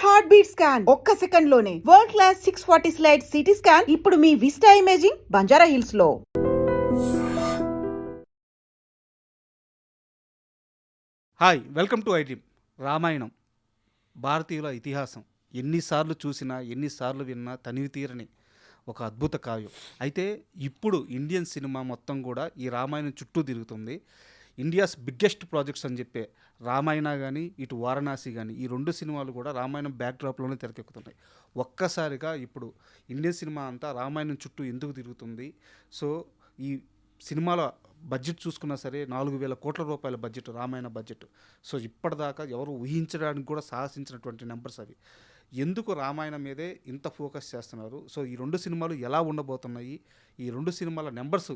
Heart beat scan ఒక్క second లోనే world class 640 slide CT scan ఇప్పుడు మీ విస్టా ఇమేజింగ్ బంజారా హిల్స్ లో. Hi, welcome to iDream. Ramayanam భారతీయుల ఇతిహాసం. ఎన్నిసార్లు చూసినా ఎన్నిసార్లు విన్నా తనివి తీరని ఒక అద్భుత కావ్యం. అయితే ఇప్పుడు ఇండియన్ సినిమా మొత్తం కూడా ఈ రామాయణం చుట్టూ తిరుగుతుంది. ఇండియాస్ బిగ్గెస్ట్ ప్రాజెక్ట్స్ అని చెప్పే రామాయణ కానీ ఇటు వారణాసి కానీ ఈ రెండు సినిమాలు కూడా రామాయణం బ్యాక్డ్రాప్లోనే తెరకెక్కుతున్నాయి. ఒక్కసారిగా ఇప్పుడు ఇండియన్ సినిమా అంతా రామాయణం చుట్టూ ఎందుకు తిరుగుతుంది? సో ఈ సినిమాల బడ్జెట్ చూసుకున్నా సరే 4,000 కోట్ల రూపాయల బడ్జెట్, రామాయణ బడ్జెట్. సో ఇప్పటిదాకా ఎవరు ఊహించడానికి కూడా సాహసించినటువంటి నెంబర్స్ అవి. ఎందుకు రామాయణం మీదే ఇంత ఫోకస్ చేస్తున్నారు? సో ఈ రెండు సినిమాలు ఎలా ఉండబోతున్నాయి, ఈ రెండు సినిమాల నెంబర్స్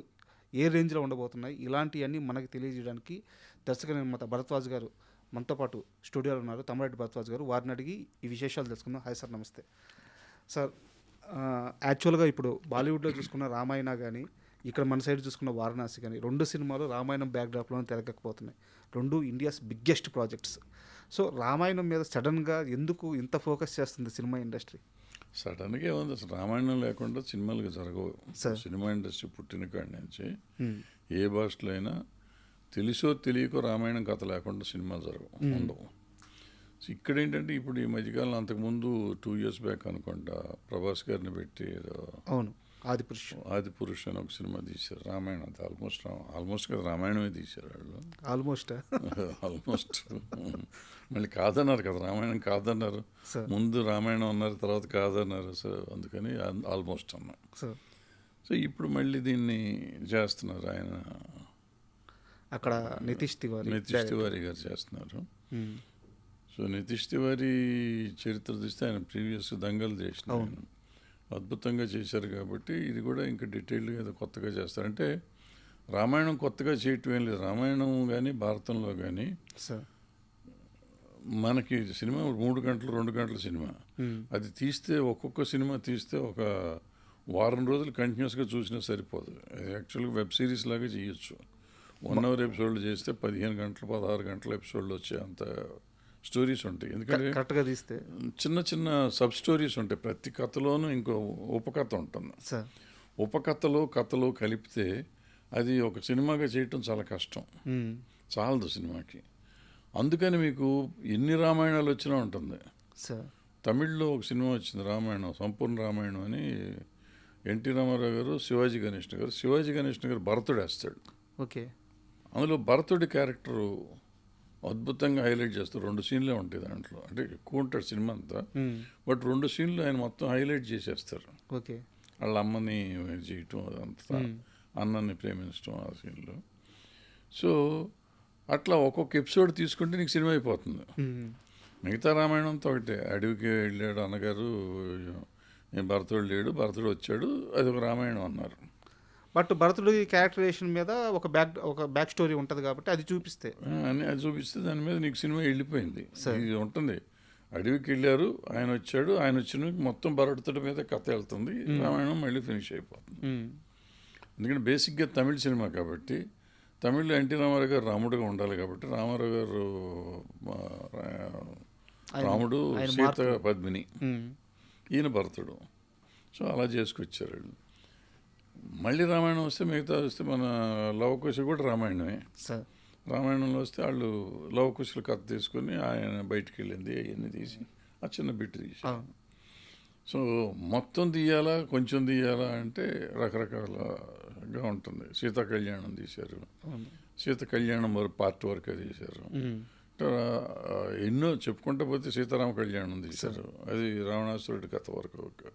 ఏ రేంజ్లో ఉండబోతున్నాయి, ఇలాంటివన్నీ మనకి తెలియజేయడానికి దర్శక నిర్మాత భరద్వాజ్ గారు మనతో పాటు స్టూడియోలో ఉన్నారు. తమ్మిరెడ్డి భరద్వాజ్ గారు, వారిని అడిగి ఈ విశేషాలు తెలుసుకుందాం. హాయ్ సార్, నమస్తే సార్. యాక్చువల్గా ఇప్పుడు బాలీవుడ్లో చూసుకున్న రామాయణ కానీ ఇక్కడ మన సైడ్ చూసుకున్న వారణాసి కానీ రెండు సినిమాలు రామాయణం బ్యాక్డ్రాప్లోనే తెరకెక్కిపోతున్నాయి. రెండు India's biggest projects. So Ramayanam మీద సడన్గా ఎందుకు ఇంత ఫోకస్ చేస్తుంది సినిమా ఇండస్ట్రీ? సడన్గా ఏముంది, అసలు రామాయణం లేకుండా సినిమాలు జరగవు. సినిమా ఇండస్ట్రీ పుట్టిన కాడి నుంచి ఏ భాషలో అయినా తెలుసో తెలియకో రామాయణం కథ లేకుండా సినిమాలు జరగవు, ఉండవు. ఇక్కడ ఏంటంటే ఇప్పుడు ఈ మధ్యకాలం అంతకుముందు 2 years బ్యాక్ అనుకుంటా ప్రభాస్ గారిని పెట్టి అవును ఆదిపురుష్ అని ఒక సినిమా తీశారు. రామాయణం ఆల్మోస్ట్ కదా రామాయణమే తీశారు వాళ్ళు. ఆల్మోస్ట్ మళ్ళీ కాదన్నారు కదా, రామాయణం కాదన్నారు. ముందు రామాయణం అన్నారు, తర్వాత కాదన్నారు. సో అందుకని ఆల్మోస్ట్ అన్నా. సో ఇప్పుడు మళ్ళీ దీన్ని చేస్తున్నారు ఆయన, అక్కడ నితీష్ తివారీ గారు చేస్తున్నారు. సో నితీష్ తివారీ చరిత్ర చూస్తే ఆయన ప్రీవియస్ దంగల్ చేసిన అద్భుతంగా చేశారు. కాబట్టి ఇది కూడా ఇంకా డీటెయిల్డ్గా ఏదో కొత్తగా చేస్తారు. అంటే రామాయణం కొత్తగా చేయటం ఏం లేదు. రామాయణం కానీ భారతంలో కానీ మనకి సినిమా 3 గంటలు 2 గంటల సినిమా, అది తీస్తే ఒక్కొక్క సినిమా తీస్తే ఒక వారం రోజులు కంటిన్యూస్గా చూసినా సరిపోదు. అది యాక్చువల్గా వెబ్ సిరీస్ లాగా చేయొచ్చు. 1 hour ఎపిసోడ్లు చేస్తే 15 గంటలు 16 గంటల ఎపిసోడ్లు వచ్చే అంత స్టోరీస్ ఉంటాయి. ఎందుకంటే కరెక్ట్గా తీస్తే చిన్న చిన్న సబ్ స్టోరీస్ ఉంటాయి. ప్రతి కథలోనూ ఇంకో ఉపకథ ఉంటుంది. ఉపకథలు కథలు కలిపితే అది ఒక సినిమాగా చేయటం చాలా కష్టం, చాలదు సినిమాకి. అందుకని మీకు ఎన్ని రామాయణాలు వచ్చినా ఉంటుంది. తమిళ్లో ఒక సినిమా వచ్చింది రామాయణం, సంపూర్ణ రామాయణం అని. ఎన్టీ రామారావు గారు, శివాజీ గణేశన్ గారు భరతుడు వేస్తాడు. ఓకే, అందులో భరతుడి క్యారెక్టరు అద్భుతంగా హైలైట్ చేస్తారు. 2 సీన్లే ఉంటాయి దాంట్లో, అంటే ఎక్కువ ఉంటాడు సినిమా అంతా, బట్ 2 సీన్లు ఆయన మొత్తం హైలైట్ చేసేస్తారు. ఓకే, వాళ్ళ అమ్మని చేయటం, అదంతా అన్నని ప్రేమించడం ఆ సీన్లో. సో అట్లా ఒక్కొక్క ఎపిసోడ్ తీసుకుంటే నీకు సినిమా అయిపోతుంది. మిగతా రామాయణంతో ఒకటే, అడవికి వెళ్ళాడు అన్నగారు, భరతుడు లేడు, భరతుడు వచ్చాడు, అది ఒక రామాయణం అన్నారు. బట్ భరతుడి క్యారెక్టరైజేషన్ మీద ఒక బ్యాక్ స్టోరీ ఉంటుంది కాబట్టి అది చూపిస్తే దాని మీద నీకు సినిమా వెళ్ళిపోయింది. ఇది ఉంటుంది, అడవికి వెళ్ళారు, ఆయన వచ్చాడు, ఆయన వచ్చిన మొత్తం భరతుడి మీద కథ వెళ్తుంది, రామాయణం మళ్ళీ ఫినిష్ అయిపోతుంది. ఎందుకంటే బేసిక్గా తమిళ సినిమా కాబట్టి, తమిళ్లో ఎన్టీ రామారావు గారు రాముడుగా ఉండాలి కాబట్టి రామారావు గారు రాముడు, సీత పద్మిని, ఈయన భరతుడు. సో అలా చేసుకొచ్చారు. మళ్ళీ రామాయణం వస్తే మిగతా వస్తే మన లవకుశ కూడా రామాయణమే. రామాయణంలో వస్తే వాళ్ళు లవకుశుల కథ తీసుకొని ఆయన బయటికి వెళ్ళింది అవన్నీ తీసి ఆ చిన్న బిట్టు తీసి. సో మొత్తం తీయాలా కొంచెం తీయాలా అంటే రకరకాలుగా ఉంటుంది. సీతా కళ్యాణం తీశారు, సీత కళ్యాణం పార్ట్ వరకు తీశారు. ఎన్నో చెప్పుకుంటూ పోతే సీతారామ కళ్యాణం తీశారు, అది రావణాసురుడి కథ వరకు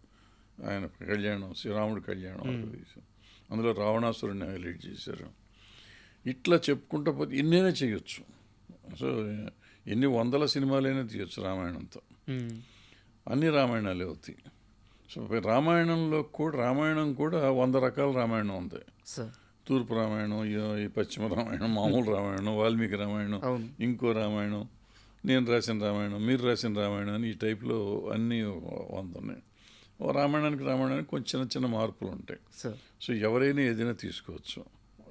ఆయన కళ్యాణం, శ్రీరాముడి కళ్యాణం వరకు తీశారు. అందులో రావణాసురుడిని హైలైట్ చేశారు. ఇట్లా చెప్పుకుంటూ పోతే ఎన్నైనా చేయొచ్చు. సో ఎన్ని 100 సినిమాలైనా తీయచ్చు రామాయణంతో, అన్ని రామాయణాలే అవుతాయి. సో రామాయణం కూడా 100 రకాల రామాయణం ఉంది. తూర్పు రామాయణం, ఈ పశ్చిమ రామాయణం, మామూలు రామాయణం, వాల్మీకి రామాయణం, ఇంకో రామాయణం, నేను రాసిన రామాయణం, మీరు రాసిన రామాయణం అని ఈ టైప్లో అన్నీ 100 ఉన్నాయి. రామాయణానికి కొంచెం చిన్న మార్పులు ఉంటాయి. సో ఎవరైనా ఏదైనా తీసుకోవచ్చు.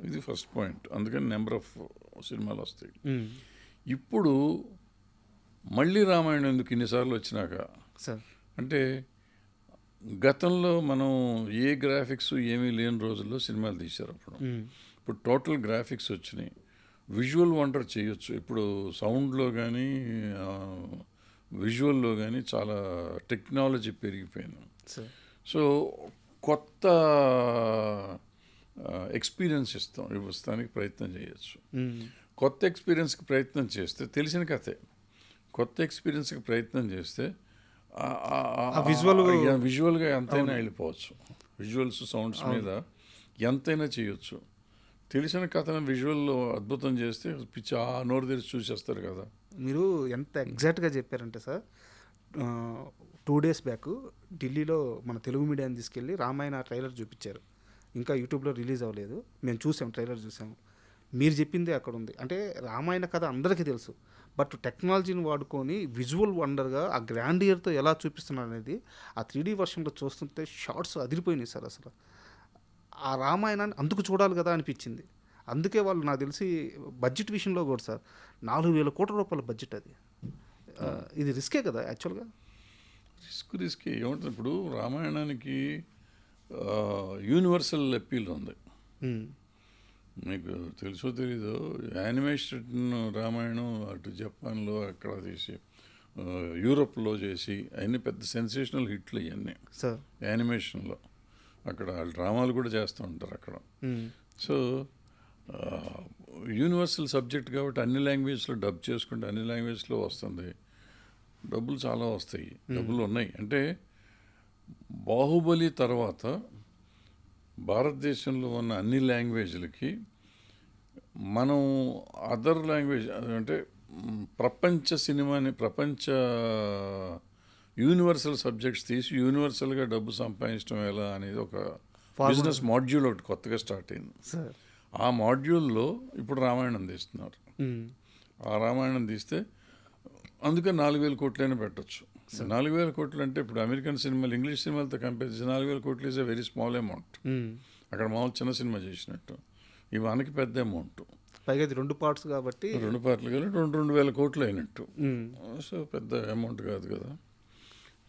ఇది ఫస్ట్ పాయింట్. అందుకని నెంబర్ ఆఫ్ సినిమాలు వస్తాయి. ఇప్పుడు మళ్ళీ రామాయణం ఎందుకు ఇన్నిసార్లు వచ్చినాక సార్. అంటే గతంలో మనం ఏ గ్రాఫిక్స్ ఏమీ లేని రోజుల్లో సినిమాలు తీశారు అప్పుడు. ఇప్పుడు టోటల్ గ్రాఫిక్స్ వచ్చినాయి, విజువల్ వండర్ చేయొచ్చు. ఇప్పుడు సౌండ్లో కానీ విజువల్లో కానీ చాలా టెక్నాలజీ పెరిగిపోయింది. సార్. సో కొత్త ఎక్స్పీరియన్స్ ఇస్తానికి ప్రయత్నం చేయొచ్చు. కొత్త ఎక్స్పీరియన్స్కి ప్రయత్నం చేస్తే తెలిసిన కథే, కొత్త ఎక్స్పీరియన్స్కి ప్రయత్నం చేస్తే విజువల్గా ఎంతైనా వెళ్ళిపోవచ్చు. విజువల్స్ సౌండ్స్ మీద ఎంతైనా చేయొచ్చు. తెలిసిన కథను విజువల్లో అద్భుతం చేస్తే పిచ్చి నోరు తెరిచి చూసేస్తారు కదా. మీరు ఎంత ఎగ్జాక్ట్గా చెప్పారంటే సార్, 2 days బ్యాక్ ఢిల్లీలో మన తెలుగు మీడియాని తీసుకెళ్ళి రామాయణ ట్రైలర్ చూపించారు. ఇంకా యూట్యూబ్లో రిలీజ్ అవ్వలేదు, మేము చూసాం, ట్రైలర్ చూసాము. మీరు చెప్పిందే అక్కడ ఉంది. అంటే రామాయణ కథ అందరికీ తెలుసు, బట్ టెక్నాలజీని వాడుకొని విజువల్ వండర్గా ఆ గ్రాండియర్తో ఎలా చూపిస్తున్నారు అనేది ఆ 3D వర్షన్లో చూస్తుంటే షార్ట్స్ అదిరిపోయినాయి సార్. అసలు ఆ రామాయణాన్ని అందుకు చూడాలి కదా అనిపించింది. అందుకే వాళ్ళు నాకు తెలిసి బడ్జెట్ విషయంలో కూడా సార్ 4,000 కోట్ల రూపాయల బడ్జెట్ అది. ఇది రిస్కే కదా యాక్చువల్గా. రిస్కే ఏమంటుంది, ఇప్పుడు రామాయణానికి యూనివర్సల్ అప్పీల్ ఉంది. మీకు తెలుసో తెలీదో, యానిమేషన్ రామాయణం అటు జపాన్లో అక్కడ తీసి యూరోప్లో చేసి అవన్నీ పెద్ద సెన్సేషనల్ హిట్లు ఇవన్నీ సార్. యానిమేషన్లో అక్కడ డ్రామాలు కూడా చేస్తూ ఉంటారు అక్కడ. సో యూనివర్సల్ సబ్జెక్ట్ కాబట్టి అన్ని లాంగ్వేజ్లో డబ్ చేసుకుంటే అన్ని లాంగ్వేజ్లో వస్తుంది, డబ్బులు చాలా వస్తాయి, డబ్బులు ఉన్నాయి. అంటే బాహుబలి తర్వాత భారతదేశంలో ఉన్న అన్ని లాంగ్వేజ్లకి మనం అదర్ లాంగ్వేజ్ అంటే ప్రపంచ సినిమాని, ప్రపంచ యూనివర్సల్ సబ్జెక్ట్స్ తీసి యూనివర్సల్గా డబ్బు సంపాదించడం ఎలా అనేది ఒక బిజినెస్ మాడ్యూల్ ఒకటి కొత్తగా స్టార్ట్ అయింది. ఆ మాడ్యూల్లో ఇప్పుడు రామాయణం తీస్తున్నారు. ఆ రామాయణం తీస్తే అందుకే 4,000 కోట్లైనా పెట్టచ్చు. 4,000 కోట్లు అంటే ఇప్పుడు అమెరికన్ సినిమాలు, ఇంగ్లీష్ సినిమాలతో కంపేర్ చేసి 4,000 కోట్లు is a very small amount. అక్కడ మామూలు చిన్న సినిమా చేసినట్టు, ఇవి మనకి పెద్ద అమౌంట్. పైగా ఇది 2 parts కాబట్టి 2 పార్ట్లు కాబట్టి 2,000 కోట్లు అయినట్టు. సో పెద్ద అమౌంట్ కాదు కదా.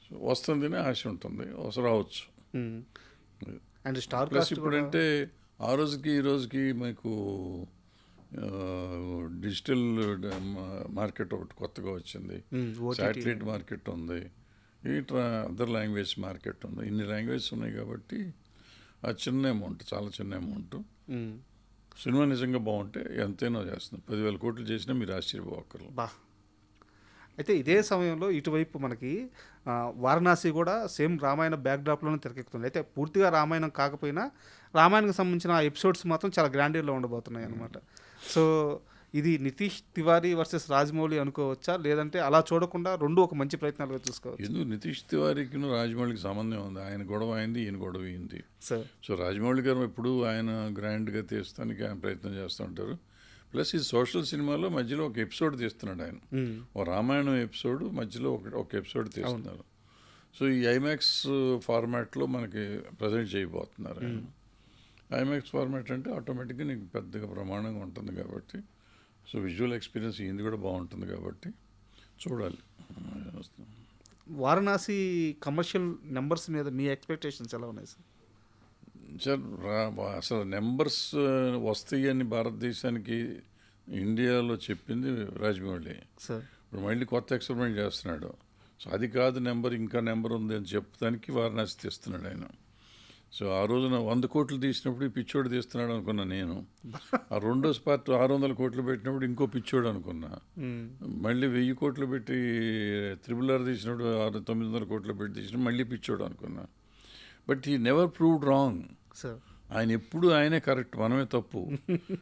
సో వస్తుందని ఆశ ఉంటుంది, రావచ్చు. అండ్ స్టార్ ప్లస్ ఇప్పుడంటే ఆ రోజుకి ఈ రోజుకి మీకు డిజిటల్ మార్కెట్ ఒకటి కొత్తగా వచ్చింది, శాటిలైట్ మార్కెట్ ఉంది, ఈ అదర్ లాంగ్వేజ్ మార్కెట్ ఉంది. ఇన్ని లాంగ్వేజెస్ ఉన్నాయి కాబట్టి ఆ చిన్న అమౌంట్, చాలా చిన్న అమౌంట్. సినిమా నిజంగా బాగుంటే ఎంతైనా చేస్తుంది. 10,000 కోట్లు చేసినా మీరు ఆశ్చర్యపోకర్లేదు. బా. అయితే ఇదే సమయంలో ఇటువైపు మనకి వారణాసి కూడా సేమ్ రామాయణ బ్యాక్డ్రాప్లోనే తెరకెక్కుతుంది. అయితే పూర్తిగా రామాయణం కాకపోయినా రామాయణకు సంబంధించిన ఎపిసోడ్స్ మాత్రం చాలా గ్రాండియర్లో ఉండబోతున్నాయి అనమాట. సో ఇది నితీష్ తివారీ వర్సెస్ రాజమౌళి అనుకోవచ్చా, లేదంటే అలా చూడకుండా రెండు ఒక మంచి ప్రయత్నాలుగా చూసుకోవచ్చు? ఎందుకు నితీష్ తివారీకి రాజమౌళికి సంబంధం ఉంది. ఆయన గొడవ అయింది, ఈయన గొడవ అయింది. సో రాజమౌళి గారు ఎప్పుడు ఆయన గ్రాండ్గా తీస్తానికి ఆయన ప్రయత్నం చేస్తూ ఉంటారు. ప్లస్ ఈ సోషల్ సినిమాలో మధ్యలో ఒక ఎపిసోడ్ తీస్తున్నాడు ఆయన, ఓ రామాయణం ఎపిసోడ్ మధ్యలో ఒక ఎపిసోడ్ తీస్తున్నారు. సో ఈ ఐమాక్స్ ఫార్మాట్లో మనకి ప్రజెంట్ చేయబోతున్నారు ఆయన. ఐమాక్స్ ఫార్మాట్ అంటే ఆటోమేటిక్గా నీకు పెద్దగా ప్రమాణంగా ఉంటుంది కాబట్టి, సో విజువల్ ఎక్స్పీరియన్స్ ఇది కూడా బాగుంటుంది కాబట్టి చూడాలి. వారణాసి కమర్షియల్ నెంబర్స్ మీద మీ ఎక్స్పెక్టేషన్స్ ఎలా ఉన్నాయి సార్? సార్ అసలు నెంబర్స్ వస్తాయి అని భారతదేశానికి ఇండియాలో చెప్పింది రాజమౌళి. సార్ ఇప్పుడు మళ్ళీ కొత్త ఎక్స్పెరిమెంట్ చేస్తున్నాడు. సో అది కాదు నెంబర్, ఇంకా నెంబర్ ఉంది అని చెప్పడానికి వారణాసి తీస్తున్నాడు ఆయన. సో ఆ రోజున 100 కోట్లు తీసినప్పుడు ఈ పిచ్చోడు తీస్తున్నాడు అనుకున్నా నేను. ఆ రెండో పార్ట్ 600 కోట్లు పెట్టినప్పుడు ఇంకో పిచ్చోడు అనుకున్నా. మళ్ళీ 1000 కోట్లు పెట్టి RRR తీసినప్పుడు 900 కోట్లు పెట్టి తీసినప్పుడు మళ్ళీ పిచ్చోడు అనుకున్నా. But he never proved wrong. ఆయన ఎప్పుడు ఆయనే కరెక్ట్, మనమే తప్పు.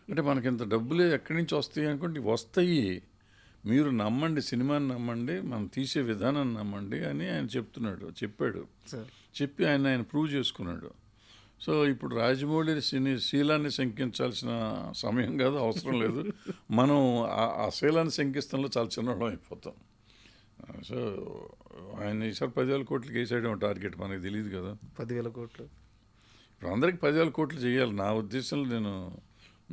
అంటే మనకి ఇంత డబ్బులే ఎక్కడి నుంచి వస్తాయి అనుకోండి, వస్తాయి, మీరు నమ్మండి, సినిమాని నమ్మండి, మనం తీసే విధానాన్ని నమ్మండి అని ఆయన చెప్పాడు. చెప్పి ఆయన ప్రూవ్ చేసుకున్నాడు. సో ఇప్పుడు రాజమౌళి శీలాన్ని శంకించాల్సిన సమయం కాదు, అవసరం లేదు. మనం ఆ శీలాన్ని శంకిస్తంలో చాలా చిన్నవాళ్ళం అయిపోతాం. సో ఆయన ఈసారి 10,000 కోట్లకి వేసాడేమో టార్గెట్, మనకి తెలియదు కదా. 10,000 కోట్లు ఇప్పుడు అందరికి 10,000 కోట్లు చేయాలి. నా ఉద్దేశంలో నేను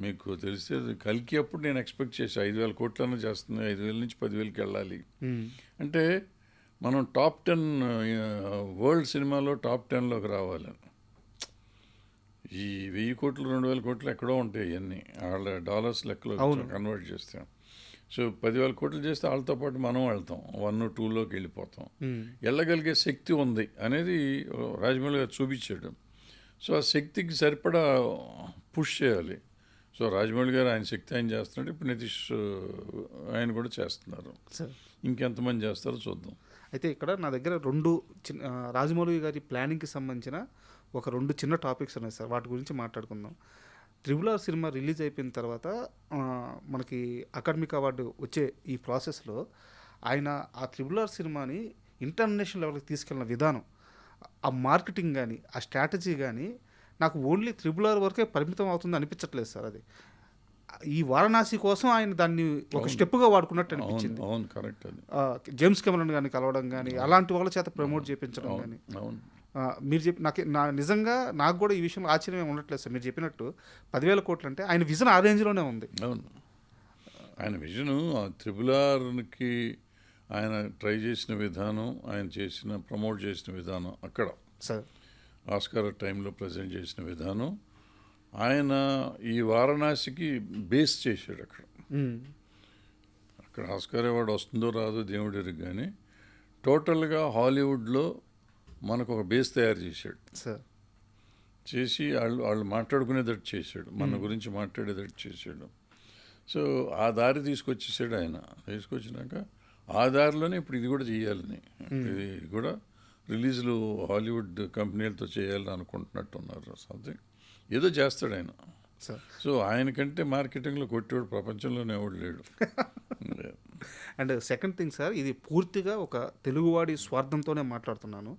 మీకు తెలిస్తే కల్కి అప్పుడు నేను ఎక్స్పెక్ట్ చేసి 5,000 కోట్లన్నా చేస్తుంది, 5,000 నుంచి 10,000కి వెళ్ళాలి. అంటే మనం టాప్ 10 వరల్డ్ సినిమాలో టాప్ 10లోకి రావాలి. ఈ 1,000 కోట్లు 2,000 కోట్లు ఎక్కడో ఉంటాయి ఇవన్నీ, వాళ్ళ డాలర్స్ లెక్కలో కన్వర్ట్ చేస్తాం. సో 10,000 కోట్లు చేస్తే వాళ్ళతో పాటు మనం వెళ్తాం, 1, 2లోకి వెళ్ళిపోతాం. వెళ్ళగలిగే శక్తి ఉంది అనేది రాజమౌళి గారు చూపించాడు. సో ఆ శక్తికి సరిపడా పుష్ చేయాలి. సో రాజమౌళి గారు ఆయన శక్తి ఆయన చేస్తున్నాడు, ఇప్పుడు నితీష్ ఆయన కూడా చేస్తున్నారు. ఇంకెంతమంది చేస్తారో చూద్దాం. అయితే ఇక్కడ నా దగ్గర 2 చిన్న రాజమౌళి గారి ప్లానింగ్కి సంబంధించిన ఒక 2 చిన్న టాపిక్స్ ఉన్నాయి సార్, వాటి గురించి మాట్లాడుకుందాం. RRR సినిమా రిలీజ్ అయిపోయిన తర్వాత మనకి అకాడమిక్ అవార్డు వచ్చే ఈ ప్రాసెస్లో ఆయన ఆ RRR సినిమాని ఇంటర్నేషనల్ లెవెల్కి తీసుకెళ్ళిన విధానం, ఆ మార్కెటింగ్ కానీ ఆ స్ట్రాటజీ కానీ నాకు ఓన్లీ RRR వరకే పరిమితం అవుతుంది అనిపించట్లేదు సార్. అది ఈ వారణాసి కోసం ఆయన దాన్ని ఒక స్టెప్గా వాడుకున్నట్టు అనిపించింది. అవును, కరెక్ట్. అది జేమ్స్ కెమెరాన్ కానీ కలవడం కానీ అలాంటి వాళ్ళ చేత ప్రమోట్ చేయించడం కానీ, మీరు చెప్పి నిజంగా నాకు కూడా ఈ విషయంలో ఆశ్చర్యం ఏమి ఉండట్లేదు సార్. మీరు చెప్పినట్టు 10,000 కోట్లు అంటే ఆయన విజన్ ఆ రేంజ్లోనే ఉంది. అవును, ఆయన విజను RRRకి ఆయన ట్రై చేసిన విధానం, ఆయన ప్రమోట్ చేసిన విధానం, అక్కడ సార్ ఆస్కార్ టైంలో ప్రజెంట్ చేసిన విధానం, ఆయన ఈ వారణాసికి బేస్ చేశాడు. అక్కడ ఆస్కార్ అవార్డు వస్తుందో రాదో దేవుడికి, కానీ టోటల్గా హాలీవుడ్లో మనకు ఒక బేస్ తయారు చేశాడు సార్. చేసి వాళ్ళు మాట్లాడుకునేటట్టు చేశాడు, మన గురించి మాట్లాడేటట్టు చేశాడు. సో ఆ దారి తీసుకొచ్చేసాడు ఆయన. తీసుకొచ్చినాక ఆ దారిలోనే ఇప్పుడు ఇది కూడా చేయాలని, ఇది కూడా రిలీజ్లు హాలీవుడ్ కంపెనీలతో చేయాలని అనుకుంటున్నట్టున్నారు. సంథింగ్ ఏదో చేస్తాడు ఆయన. సో ఆయనకంటే మార్కెటింగ్లో కొట్టేవాడు ప్రపంచంలోనే ఎవడు లేడు. అండ్ సెకండ్ థింగ్ సార్, ఇది పూర్తిగా ఒక తెలుగువాడి స్వార్థంతోనే మాట్లాడుతున్నాను,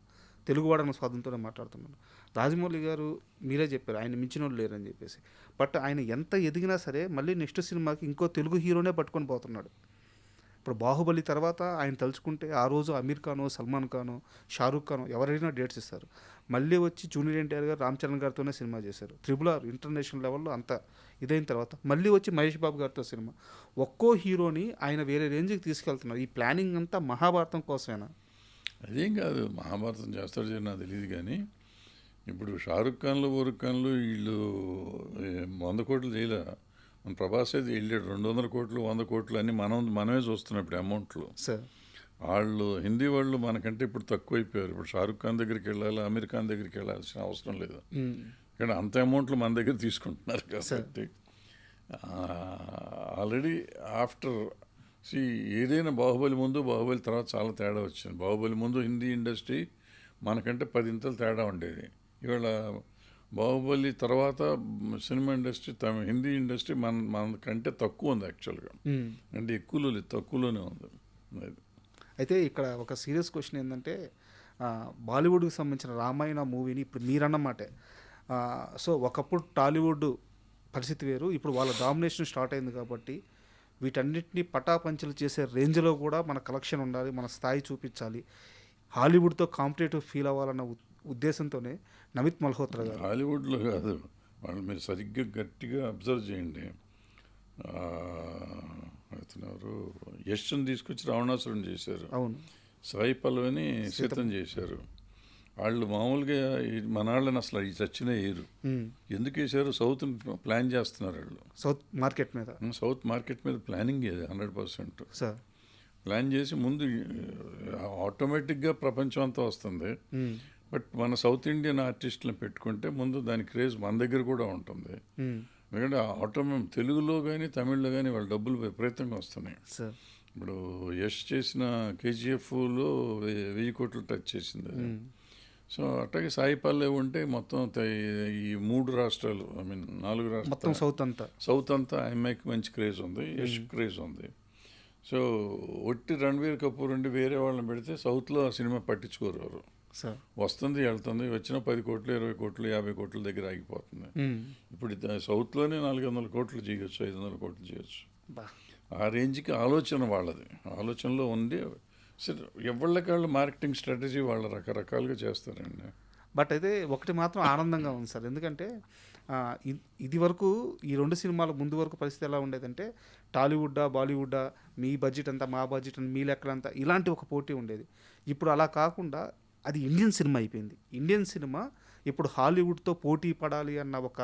తెలుగువాడన్న స్వార్థంతోనే మాట్లాడుతున్నాను. రాజమౌళి గారు మీరే చెప్పారు ఆయన మించిన వాళ్ళు లేరని చెప్పేసి. బట్ ఆయన ఎంత ఎదిగినా సరే మళ్ళీ నెక్స్ట్ సినిమాకి ఇంకో తెలుగు హీరోనే పట్టుకొని పోతున్నాడు. ఇప్పుడు బాహుబలి తర్వాత ఆయన తలుచుకుంటే ఆ రోజు అమీర్ ఖాను, సల్మాన్ ఖాను, షారూక్ ఖాను ఎవరైనా డేట్స్ ఇస్తారు. మళ్ళీ వచ్చి జూనియర్ ఎన్టీఆర్ గారు రామ్ చరణ్ గారితోనే సినిమా చేశారు. RRR ఇంటర్నేషనల్ లెవెల్లో అంత ఇదైన తర్వాత మళ్ళీ వచ్చి మహేష్ బాబు గారితో సినిమా. ఒక్కో హీరోని ఆయన వేరే రేంజ్కి తీసుకెళ్తున్నారు. ఈ ప్లానింగ్ అంతా మహాభారతం కోసమేనా? అదేం కాదు, మహాభారతం చేస్తాడు నాకు తెలియదు. కానీ ఇప్పుడు షారుఖ్ ఖాన్లు, ఊరుఖ్ ఖాన్లు వీళ్ళు 100 కోట్లు చేయలే. మన ప్రభాస్ అయితే వెళ్ళాడు 200 కోట్లు 100 కోట్లు అన్నీ మనమే చూస్తున్నాం ఇప్పుడు అమౌంట్లు. వాళ్ళు హిందీ వాళ్ళు మనకంటే ఇప్పుడు తక్కువైపోయారు. ఇప్పుడు షారుఖ్ ఖాన్ దగ్గరికి వెళ్ళాలి, అమీర్ ఖాన్ దగ్గరికి వెళ్ళాల్సిన అవసరం లేదు, కానీ అంత అమౌంట్లు మన దగ్గర తీసుకుంటున్నారు కాబట్టి. ఆల్రెడీ ఆఫ్టర్ ఏదైనా బాహుబలి ముందు బాహుబలి తర్వాత చాలా తేడా వచ్చింది. బాహుబలి ముందు హిందీ ఇండస్ట్రీ మనకంటే 10 ఇంతలు తేడా ఉండేది. ఇవాళ బాహుబలి తర్వాత సినిమా ఇండస్ట్రీ, హిందీ ఇండస్ట్రీ మనకంటే తక్కువ ఉంది యాక్చువల్గా. అంటే తక్కువలోనే ఉంది. అయితే ఇక్కడ ఒక సీరియస్ క్వశ్చన్ ఏంటంటే, బాలీవుడ్కి సంబంధించిన రామాయణ మూవీని ఇప్పుడు మీరన్నమాటే, సో ఒకప్పుడు టాలీవుడ్ పరిస్థితి వేరు, ఇప్పుడు వాళ్ళ డామినేషన్ స్టార్ట్ అయింది కాబట్టి వీటన్నిటిని పటాపంచలు చేసే రేంజ్లో కూడా మన కలెక్షన్ ఉండాలి, మన స్థాయి చూపించాలి, హాలీవుడ్తో కాంపిటేటివ్ ఫీల్ అవ్వాలన్న ఉద్దేశంతోనే నమిత్ మల్హోత్రా గారు. హాలీవుడ్లో కాదు, వాళ్ళు మీరు సరిగ్గా గట్టిగా అబ్జర్వ్ చేయండి. అవుతున్నారు యశ్ని తీసుకొచ్చి రావణాసురుని చేశారు. అవును, సాయి పల్లవిని సీతం చేశారు. వాళ్ళు మామూలుగా మన వాళ్ళని అసలు ఈ చచ్చిన వేయరు. ఎందుకు వేసారు? సౌత్ ప్లాన్ చేస్తున్నారు వాళ్ళు. సౌత్ మార్కెట్ మీద ప్లానింగ్ ఏది 100%. సార్ ప్లాన్ చేసి ముందు ఆటోమేటిక్గా ప్రపంచం అంతా వస్తుంది. బట్ మన సౌత్ ఇండియన్ ఆర్టిస్టులను పెట్టుకుంటే ముందు దాని క్రేజ్ మన దగ్గర కూడా ఉంటుంది. ఎందుకంటే తెలుగులో కానీ తమిళ్లో కానీ వాళ్ళ డబ్బులు విపరీతంగా వస్తున్నాయి. ఇప్పుడు యష్ చేసిన KGFలో 1000 కోట్లు టచ్ చేసింది. సో అట్లాగే సాయి పల్లవి ఉంటే మొత్తం ఈ 3 రాష్ట్రాలు, 4 రాష్ట్రాలు, సౌత్ అంతా అమ్మాయికి మంచి క్రేజ్ ఉంది, యష్ క్రేజ్ ఉంది. సో ఒట్టి రణ్వీర్ కపూర్ ఉండి వేరే వాళ్ళని పెడితే సౌత్లో ఆ సినిమా పట్టించుకోరు ఎవరు. వస్తుంది వెళ్తుంది, వచ్చిన 10 కోట్లు 20 కోట్లు 50 కోట్ల దగ్గర ఆగిపోతుంది. ఇప్పుడు సౌత్లోనే 400 కోట్లు చేయొచ్చు, 500 కోట్లు చేయొచ్చు. ఆ రేంజ్కి ఆలోచన వాళ్ళది, ఆలోచనలో ఉండి ఎవళ్ళకాళ్ళు మార్కెటింగ్ స్ట్రాటజీ వాళ్ళ రకరకాలుగా చేస్తారండి. బట్ అయితే ఒకటి మాత్రం ఆనందంగా ఉంది సార్. ఎందుకంటే ఇది వరకు ఈ 2 సినిమాల ముందు వరకు పరిస్థితి ఎలా ఉండేదంటే టాలీవుడ్డా బాలీవుడ్డా, మీ బడ్జెట్ అంతా మా బడ్జెట్ అంతా మీ లెక్కలంతా ఇలాంటి ఒక పోటీ ఉండేది. ఇప్పుడు అలా కాకుండా అది ఇండియన్ సినిమా అయిపోయింది. ఇండియన్ సినిమా ఇప్పుడు హాలీవుడ్తో పోటీ పడాలి అన్న ఒక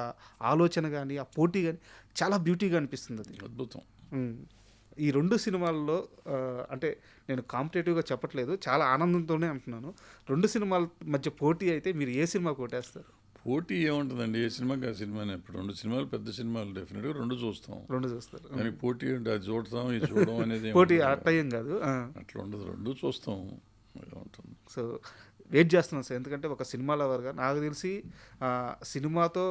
ఆలోచన కానీ ఆ పోటీ కానీ చాలా బ్యూటీగా అనిపిస్తుంది. అది అద్భుతం. ఈ 2 సినిమాల్లో అంటే నేను కాంపిటేటివ్గా చెప్పట్లేదు, చాలా ఆనందంతోనే అంటున్నాను. 2 సినిమాల మధ్య పోటీ అయితే మీరు ఏ సినిమా కొట్టేస్తారు? పోటీ ఏముంటుందండి, ఏ సినిమాకి ఆ సినిమానే. ఇప్పుడు 2 సినిమాలు పెద్ద సినిమాలు డెఫినెట్గా 2 చూస్తాం. 2 చూస్తారు. దానికి పోటీ అంటే అది చూడతాం ఇది చూడడం అనేది పోటీ అట్టయం కాదు. అట్లా ఉండదు, 2 చూస్తాం. ఉంటుంది. సో వెయిట్ చేస్తున్నాను సార్, ఎందుకంటే ఒక సినిమా లవర్గా నాకు తెలిసి సినిమాతో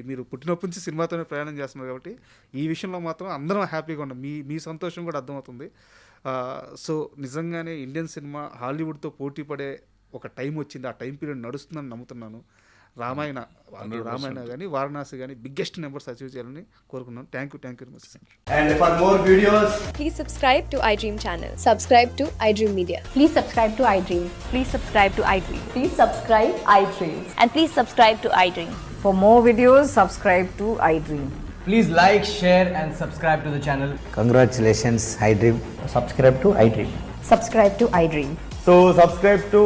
మీరు పుట్టినప్పటి నుంచి సినిమాతోనే ప్రయాణం చేస్తున్నారు కాబట్టి ఈ విషయంలో మాత్రం అందరం హ్యాపీగా ఉన్నాం. మీ సంతోషం కూడా అర్థమవుతుంది. సో నిజంగానే ఇండియన్ సినిమా హాలీవుడ్తో పోటీ పడే ఒక టైం వచ్చింది, ఆ టైం పీరియడ్ నడుస్తుందని నమ్ముతున్నాను. రామాయణ కానీ వారణాసి కానీ బిగ్గెస్ట్ నెంబర్స్ అచీవ్ చేయాలని కోరుకున్నాను. Thank you very much sir. And for more videos, Please subscribe to iDream channel. Subscribe to iDream Media. Please subscribe to iDream. Please subscribe to iDream. Please subscribe iDream. And please subscribe to iDream. For more videos, subscribe to iDream. please like, share and subscribe to the channel. Congratulations, iDream. Subscribe to iDream. Subscribe to iDream. So subscribe to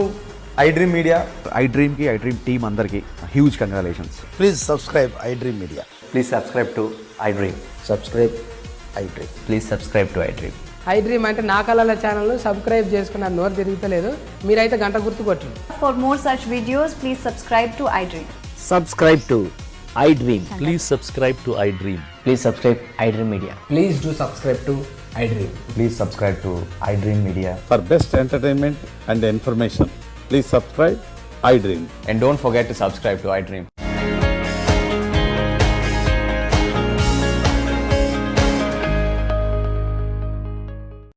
iDream Media. iDream की iDream team अंदर की huge congratulations. Please subscribe iDream Media. Please subscribe to iDream. Subscribe iDream. Please subscribe to iDream. iDream అంటే నా కళల channel subscribe చేసుకున్న నోరు తిరుగుతలేదు, మీరైతే గంట గుర్తు కొట్టండి. For more such videos, please subscribe to iDream. Subscribe to iDream. Please subscribe to iDream. Please subscribe iDream Media. Please do subscribe to iDream. Please subscribe to iDream Media. For best entertainment and information, please subscribe iDream. And don't forget to subscribe to iDream.